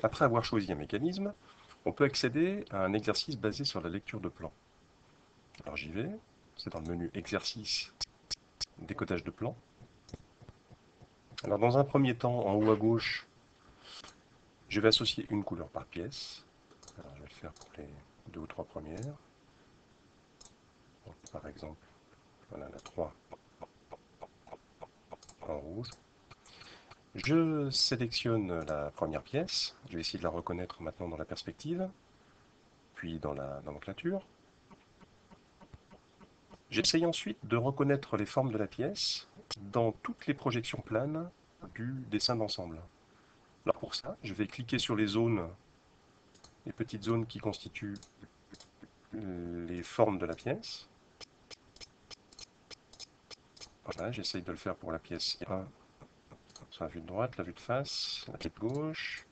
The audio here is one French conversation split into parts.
Après avoir choisi un mécanisme, on peut accéder à un exercice basé sur la lecture de plan. Alors j'y vais, c'est dans le menu Exercice, décodage de plan. Alors dans un premier temps, en haut à gauche, je vais associer une couleur par pièce. Alors je vais le faire pour les 2 ou 3 premières. Donc, par exemple, voilà la 3 en rouge. Je sélectionne la première pièce. Je vais essayer de la reconnaître maintenant dans la perspective, puis dans la nomenclature. J'essaye ensuite de reconnaître les formes de la pièce dans toutes les projections planes du dessin d'ensemble. Alors pour ça, je vais cliquer sur les zones, les petites zones qui constituent les formes de la pièce. Voilà, j'essaye de le faire pour la pièce 1 sur la vue de droite, la vue de face, la vue de gauche,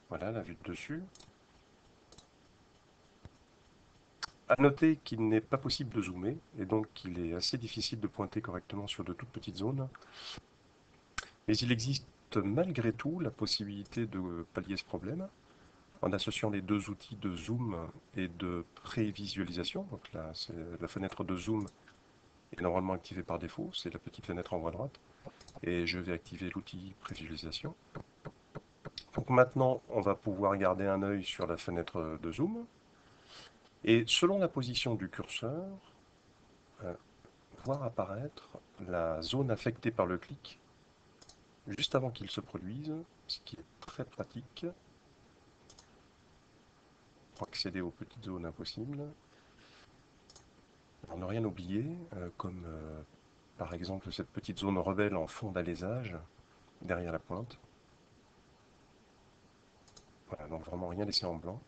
voilà la vue de dessus. À noter qu'il n'est pas possible de zoomer et donc qu'il est assez difficile de pointer correctement sur de toutes petites zones. Mais il existe malgré tout la possibilité de pallier ce problème en associant les deux outils de zoom et de prévisualisation. Donc là, c'est la fenêtre de zoom est normalement activée par défaut, c'est la petite fenêtre en haut à droite. Et je vais activer l'outil prévisualisation. Donc maintenant, on va pouvoir garder un œil sur la fenêtre de zoom. Et selon la position du curseur, euh, voir apparaître la zone affectée par le clic juste avant qu'il se produise, ce qui est très pratique pour accéder aux petites zones impossibles. Pour ne rien oublier, comme par exemple cette petite zone rebelle en fond d'alésage, derrière la pointe. Voilà, donc vraiment rien laissé en blanc.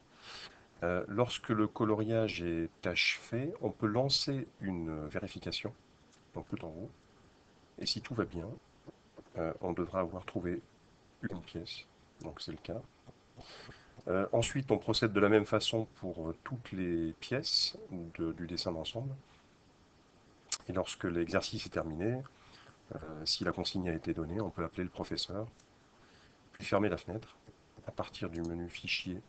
Lorsque le coloriage est achevé, on peut lancer une vérification, donc tout en haut. Et si tout va bien, on devra avoir trouvé une pièce. Donc c'est le cas. Ensuite, on procède de la même façon pour toutes les pièces du dessin d'ensemble. Et lorsque l'exercice est terminé, si la consigne a été donnée, on peut appeler le professeur, puis fermer la fenêtre à partir du menu Fichier,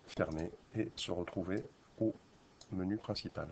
fermer et se retrouver au menu principal.